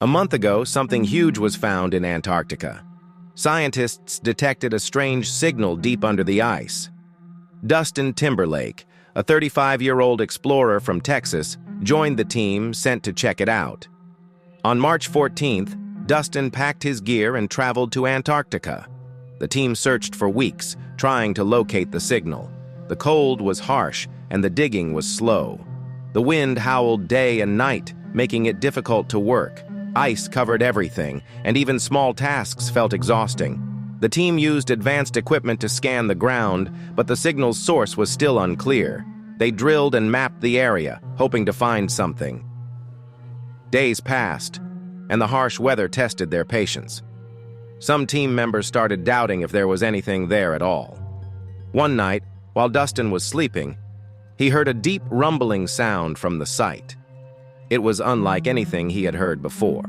A month ago, something huge was found in Antarctica. Scientists detected a strange signal deep under the ice. Dustin Timberlake, a 35-year-old explorer from Texas, joined the team sent to check it out. On March 14th, Dustin packed his gear and traveled to Antarctica. The team searched for weeks, trying to locate the signal. The cold was harsh, and the digging was slow. The wind howled day and night, making it difficult to work. Ice covered everything, and even small tasks felt exhausting. The team used advanced equipment to scan the ground, but the signal's source was still unclear. They drilled and mapped the area, hoping to find something. Days passed, and the harsh weather tested their patience. Some team members started doubting if there was anything there at all. One night, while Dustin was sleeping, he heard a deep rumbling sound from the site. It was unlike anything he had heard before.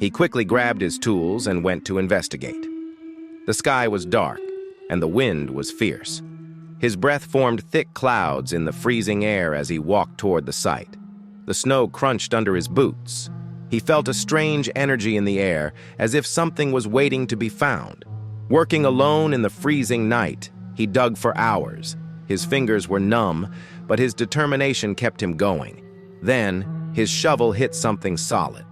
He quickly grabbed his tools and went to investigate. The sky was dark, and the wind was fierce. His breath formed thick clouds in the freezing air as he walked toward the site. The snow crunched under his boots. He felt a strange energy in the air, as if something was waiting to be found. Working alone in the freezing night, he dug for hours. His fingers were numb, but his determination kept him going. Then, his shovel hit something solid.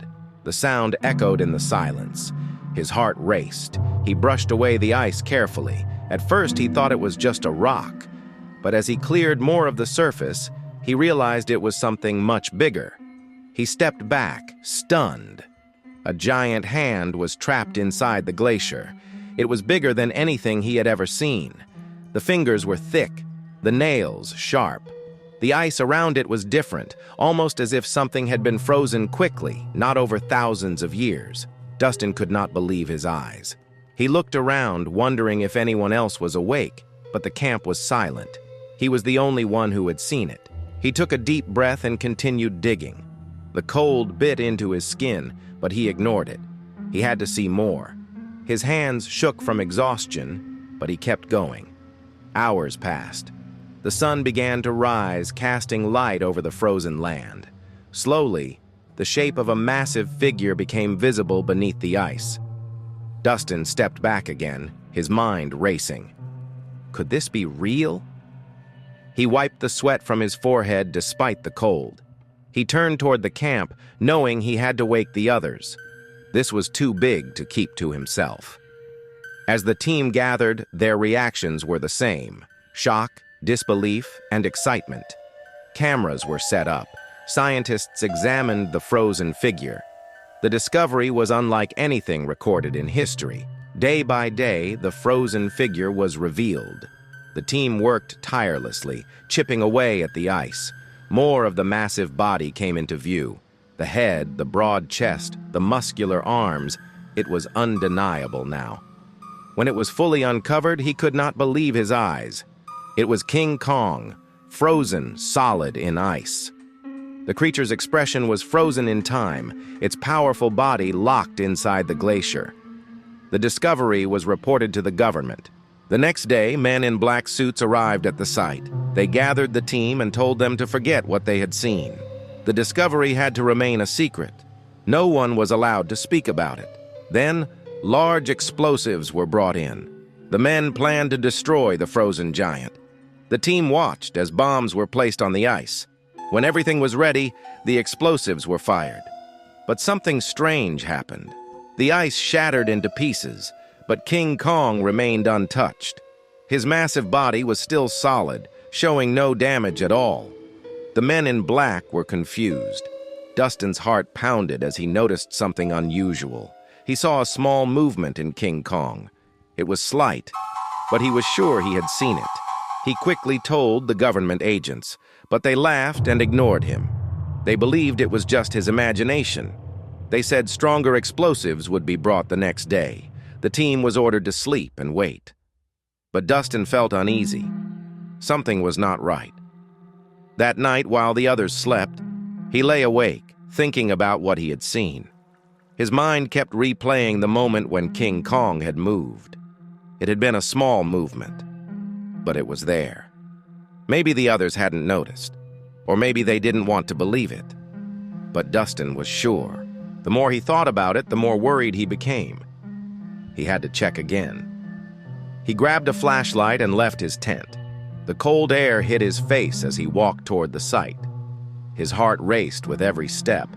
The sound echoed in the silence. His heart raced. He brushed away the ice carefully. At first, he thought it was just a rock. But as he cleared more of the surface, he realized it was something much bigger. He stepped back, stunned. A giant hand was trapped inside the glacier. It was bigger than anything he had ever seen. The fingers were thick, the nails sharp. The ice around it was different, almost as if something had been frozen quickly, not over thousands of years. Dustin could not believe his eyes. He looked around, wondering if anyone else was awake, but the camp was silent. He was the only one who had seen it. He took a deep breath and continued digging. The cold bit into his skin, but he ignored it. He had to see more. His hands shook from exhaustion, but he kept going. Hours passed. The sun began to rise, casting light over the frozen land. Slowly, the shape of a massive figure became visible beneath the ice. Dustin stepped back again, his mind racing. Could this be real? He wiped the sweat from his forehead despite the cold. He turned toward the camp, knowing he had to wake the others. This was too big to keep to himself. As the team gathered, their reactions were the same: shock, disbelief, and excitement. Cameras were set up. Scientists examined the frozen figure. The discovery was unlike anything recorded in history. Day by day, the frozen figure was revealed. The team worked tirelessly, chipping away at the ice. More of the massive body came into view. The head, the broad chest, the muscular arms. It was undeniable now. When it was fully uncovered, he could not believe his eyes. It was King Kong, frozen solid in ice. The creature's expression was frozen in time, its powerful body locked inside the glacier. The discovery was reported to the government. The next day, men in black suits arrived at the site. They gathered the team and told them to forget what they had seen. The discovery had to remain a secret. No one was allowed to speak about it. Then, large explosives were brought in. The men planned to destroy the frozen giant. The team watched as bombs were placed on the ice. When everything was ready, the explosives were fired. But something strange happened. The ice shattered into pieces, but King Kong remained untouched. His massive body was still solid, showing no damage at all. The men in black were confused. Dustin's heart pounded as he noticed something unusual. He saw a small movement in King Kong. It was slight, but he was sure he had seen it. He quickly told the government agents, but they laughed and ignored him. They believed it was just his imagination. They said stronger explosives would be brought the next day. The team was ordered to sleep and wait. But Dustin felt uneasy. Something was not right. That night, while the others slept, he lay awake, thinking about what he had seen. His mind kept replaying the moment when King Kong had moved. It had been a small movement, but it was there. Maybe the others hadn't noticed, or maybe they didn't want to believe it. But Dustin was sure. The more he thought about it, the more worried he became. He had to check again. He grabbed a flashlight and left his tent. The cold air hit his face as he walked toward the site. His heart raced with every step.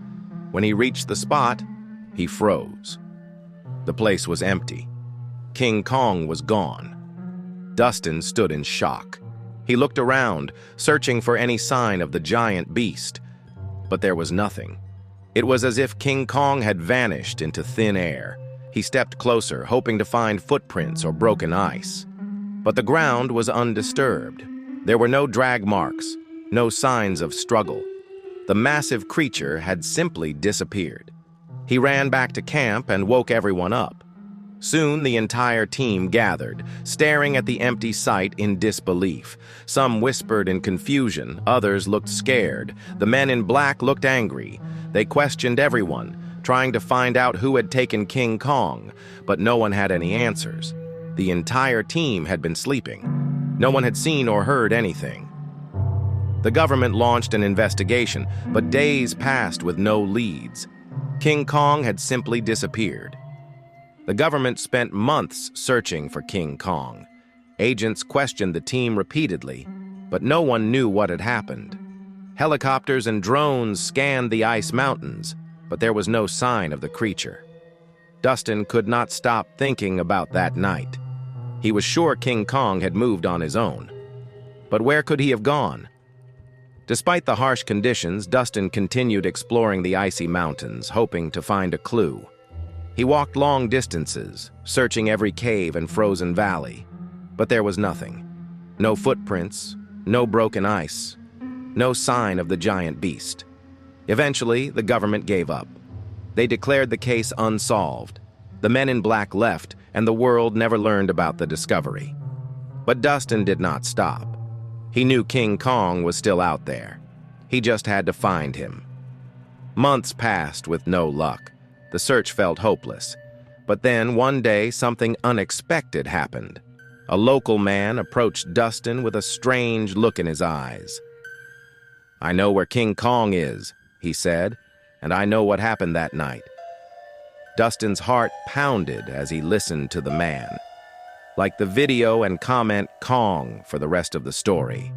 When he reached the spot, he froze. The place was empty. King Kong was gone. Dustin stood in shock. He looked around, searching for any sign of the giant beast, but there was nothing. It was as if King Kong had vanished into thin air. He stepped closer, hoping to find footprints or broken ice. But the ground was undisturbed. There were no drag marks, no signs of struggle. The massive creature had simply disappeared. He ran back to camp and woke everyone up. Soon the entire team gathered, staring at the empty site in disbelief. Some whispered in confusion, others looked scared. The men in black looked angry. They questioned everyone, trying to find out who had taken King Kong, but no one had any answers. The entire team had been sleeping. No one had seen or heard anything. The government launched an investigation, but days passed with no leads. King Kong had simply disappeared. The government spent months searching for King Kong. Agents questioned the team repeatedly, but no one knew what had happened. Helicopters and drones scanned the ice mountains, but there was no sign of the creature. Dustin could not stop thinking about that night. He was sure King Kong had moved on his own. But where could he have gone? Despite the harsh conditions, Dustin continued exploring the icy mountains, hoping to find a clue. He walked long distances, searching every cave and frozen valley, but there was nothing. No footprints, no broken ice, no sign of the giant beast. Eventually, the government gave up. They declared the case unsolved. The men in black left, and the world never learned about the discovery. But Dustin did not stop. He knew King Kong was still out there. He just had to find him. Months passed with no luck. The search felt hopeless. But then, one day, something unexpected happened. A local man approached Dustin with a strange look in his eyes. "I know where King Kong is," he said, "and I know what happened that night." Dustin's heart pounded as he listened to the man. Like the video and comment Kong for the rest of the story.